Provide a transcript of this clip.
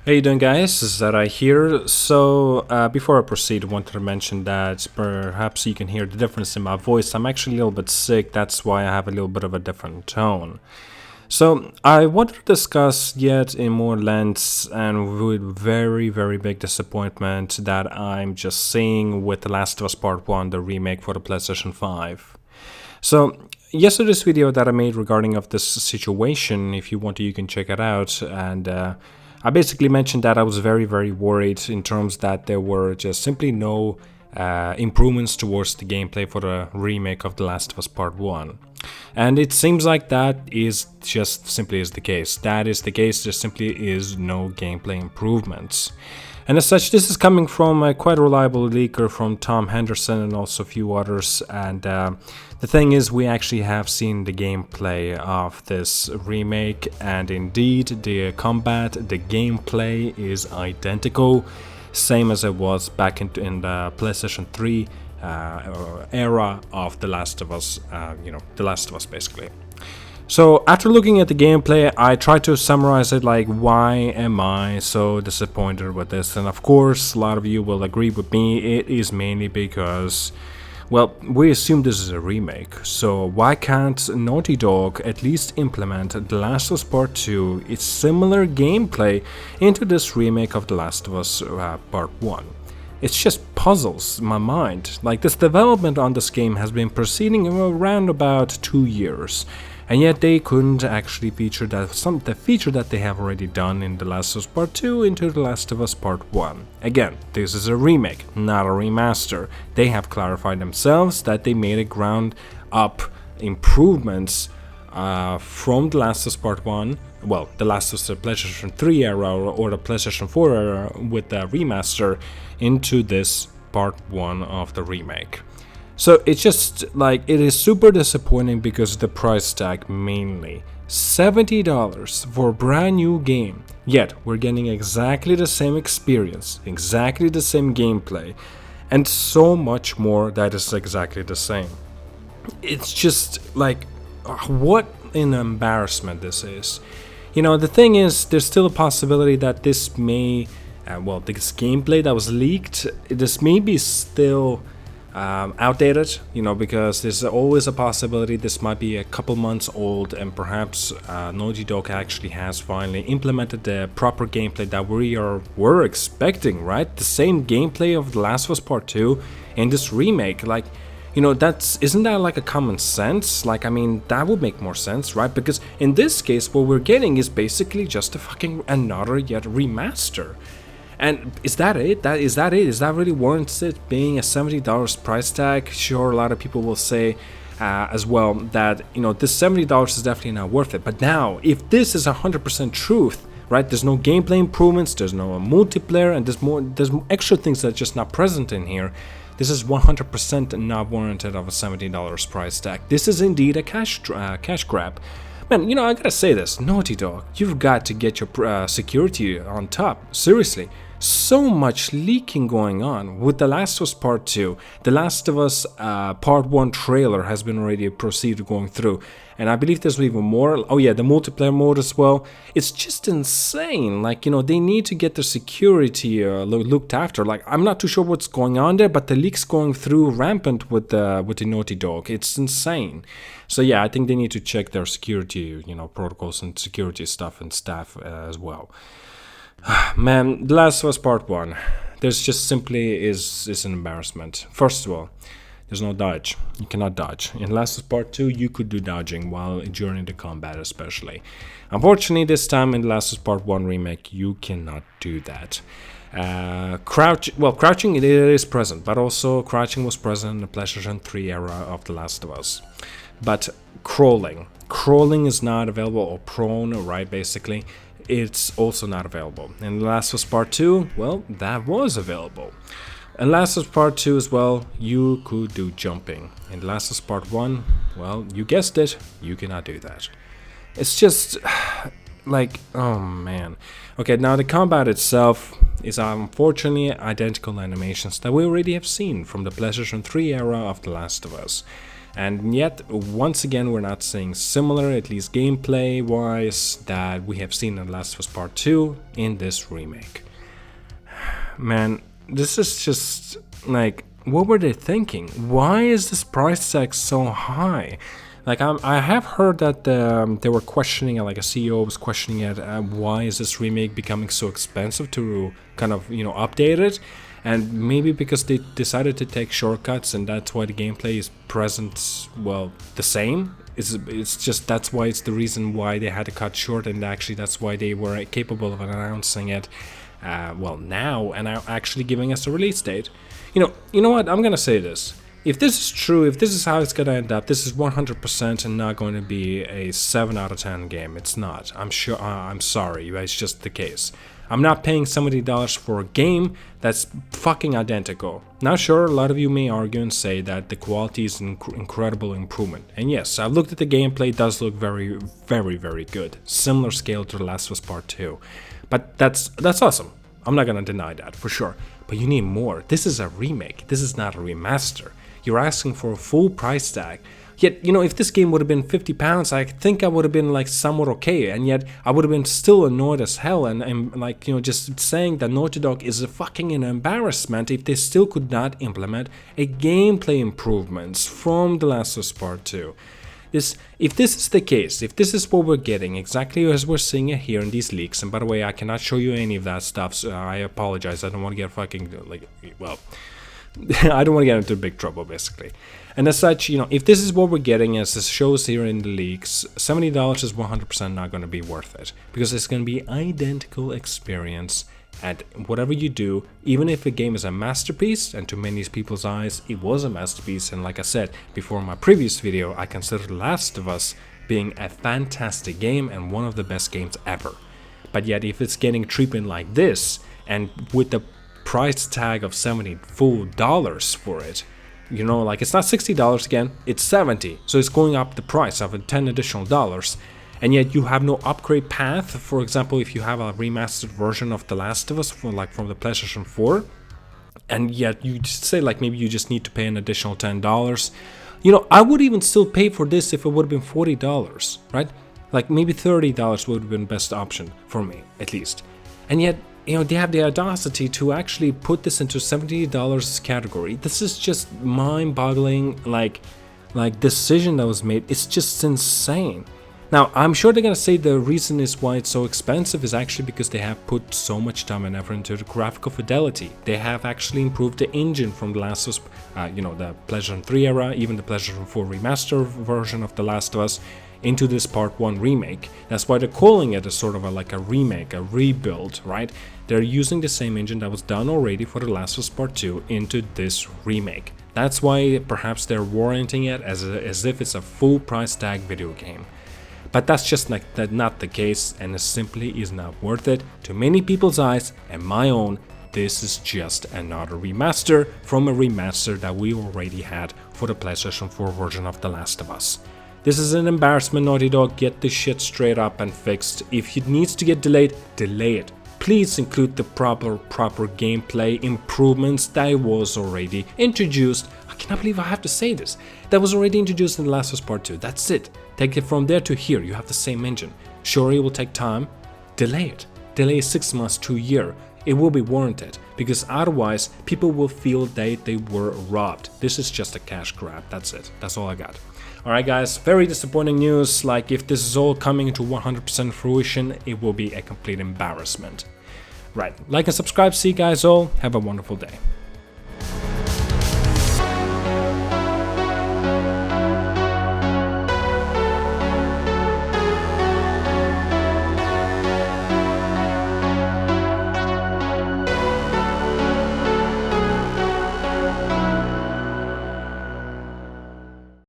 How you doing, guys? This is ZDEye here. So before I proceed, I wanted to mention that perhaps you can hear the difference in my voice. I'm actually a little bit sick, that's why I have a little bit of a different tone. So I wanted to discuss yet in more length and with very big disappointment that I'm just seeing with The Last of Us Part 1, the remake for the PlayStation 5. So yesterday's video that I made regarding of this situation, if you want to, you can check it out, and I basically mentioned that I was very worried in terms that there were just simply no improvements towards the gameplay for the remake of The Last of Us Part 1. And it seems like that is just simply is the case. That is the case, there simply is no gameplay improvements. And as such, this is coming from a quite reliable leaker from Tom Henderson and also a few others. And the thing is, we actually have seen the gameplay of this remake, and indeed the combat, the gameplay is identical, same as it was back in the PlayStation 3 era of The Last of Us, The Last of Us basically. So after looking at the gameplay, I tried to summarize it like, why am I so disappointed with this? And of course, a lot of you will agree with me, it is mainly because, well, we assume this is a remake, so why can't NaughtyDog at least implement The Last of Us Part 2, its similar gameplay, into this remake of The Last of Us Part 1? It's just puzzles my mind. Like, this development on this game has been proceeding around about 2 years. And yet they couldn't actually feature the feature that they have already done in The Last of Us Part 2 into The Last of Us Part 1. Again, this is a remake, not a remaster. They have clarified themselves that they made a ground up improvements from The Last of Us Part 1, well, The Last of Us PlayStation 3 era or the PlayStation 4 era with the remaster into this Part 1 of the remake. So it's just like, it is super disappointing because of the price tag mainly. $70 for a brand new game, yet we're getting exactly the same experience, exactly the same gameplay, and so much more that is exactly the same. It's just like, what an embarrassment this is. You know, the thing is, there's still a possibility that this may, this gameplay that was leaked, this may be still outdated, because there's always a possibility this might be a couple months old, and perhaps Naughty Dog actually has finally implemented the proper gameplay that we're expecting, right? The same gameplay of The Last of Us Part 2 in this remake. Like, isn't that like a common sense? Like, I mean, that would make more sense, right? Because in this case, what we're getting is basically just a fucking another yet remaster. And is that it? Is that really warrants it being a $70 price tag? Sure, a lot of people will say as well that, this $70 is definitely not worth it. But now, if this is 100% truth, right? There's no gameplay improvements, there's no multiplayer, and there's extra things that are just not present in here. This is 100% not warranted of a $70 price tag. This is indeed a cash grab. Man, I gotta say this, Naughty Dog, you've got to get your security on top. Seriously. So much leaking going on with The Last of Us Part 2. The Last of Us Part 1 trailer has been already proceeded going through. And I believe there's even more. Oh yeah, the multiplayer mode as well. It's just insane. Like, they need to get their security looked after. Like, I'm not too sure what's going on there, but the leaks going through rampant with the Naughty Dog. It's insane. So yeah, I think they need to check their security, protocols and security stuff and staff as well. Man, The Last of Us Part 1, there's just simply is an embarrassment. First of all, there's no dodge. You cannot dodge. In Last of Us Part 2, you could do dodging while during the combat especially. Unfortunately, this time in The Last of Us Part 1 remake, you cannot do that. Crouching it is present, but also crouching was present in the PlayStation 3 era of The Last of Us. But crawling is not available, or prone, right, basically. It's also not available. In The Last of Us Part 2, well, that was available. In Last of Us Part 2 as well, you could do jumping. In The Last of Us Part 1, well, you guessed it, you cannot do that. It's just like, oh man. Okay, now the combat itself is unfortunately identical animations that we already have seen from the PlayStation 3 era of The Last of Us. And yet, once again, we're not seeing similar, at least gameplay-wise, that we have seen in Last of Us Part 2 in this remake. Man, this is just, like, what were they thinking? Why is this price tag so high? Like, I have heard that they were questioning it, like a CEO was questioning it, why is this remake becoming so expensive to kind of, you know, update it? And maybe because they decided to take shortcuts and that's why the gameplay is present, well, the same. It's just, that's why it's the reason why they had to cut short, and actually that's why they were capable of announcing it, well, now, and are actually giving us a release date. You know what, I'm gonna say this. If this is true, if this is how it's gonna end up, this is 100% and not going to be a 7 out of 10 game. It's not. I'm sure. I'm sorry, it's just the case. I'm not paying $70 for a game that's fucking identical. Now, sure, a lot of you may argue and say that the quality is an incredible improvement. And yes, I've looked at the gameplay, it does look very, very, very good. Similar scale to The Last of Us Part 2. But that's awesome. I'm not gonna deny that, for sure. But you need more. This is a remake. This is not a remaster. You're asking for a full price tag. Yet, you know, if this game would have been £50, I think I would have been like somewhat okay, and yet I would have been still annoyed as hell, and like, you know, just saying that NaughtyDog is a fucking an embarrassment if they still could not implement a gameplay improvements from The Last of Us Part 2. If this is the case, if this is what we're getting, exactly as we're seeing it here in these leaks, and by the way, I cannot show you any of that stuff, so I apologize, I don't want to get fucking, like, well, I don't want to get into big trouble, basically. And as such, you know, if this is what we're getting, as this shows here in the leaks, $70 is 100% not going to be worth it, because it's going to be identical experience at whatever you do, even if a game is a masterpiece, and to many people's eyes, it was a masterpiece, and like I said before in my previous video, I consider The Last of Us being a fantastic game and one of the best games ever. But yet, if it's getting treatment like this, and with the price tag of $70 full for it, you know, like, it's not $60 again, it's $70, so it's going up the price of $10 additional dollars, and yet you have no upgrade path. For example, if you have a remastered version of The Last of Us from the PlayStation 4, and yet you just say, like, maybe you just need to pay an additional $10, you know, I would even still pay for this if it would have been $40, right? Like, maybe $30 would have been best option for me, at least. And yet, you know, they have the audacity to actually put this into $70 category. This is just mind-boggling, like decision that was made. It's just insane. Now, I'm sure they're gonna say the reason is why it's so expensive is actually because they have put so much time and effort into the graphical fidelity. They have actually improved the engine from The Last of Us, you know, the PlayStation 3 era, even the PlayStation 4 remaster version of The Last of Us, into this Part 1 remake. That's why they're calling it a sort of like a remake, a rebuild, right? They're using the same engine that was done already for The Last of Us Part 2 into this remake. That's why perhaps they're warranting it as if it's a full price tag video game. But that's just like not the case, and it simply is not worth it to many people's eyes, and my own. This is just another remaster from a remaster that we already had for the PlayStation 4 version of The Last of Us. This is an embarrassment, Naughty Dog. Get this shit straight up and fixed. If it needs to get delayed, delay it. Please include the proper gameplay improvements that was already introduced. I cannot believe I have to say this. That was already introduced in The Last of Us Part 2. That's it. Take it from there to here. You have the same engine. Sure, it will take time. Delay it. Delay 6 months to a year. It will be warranted, because otherwise people will feel that they were robbed. This is just a cash grab. That's it. That's all I got. Alright guys, very disappointing news. Like, if this is all coming into 100% fruition, it will be a complete embarrassment. Right, like and subscribe. See you guys all. Have a wonderful day.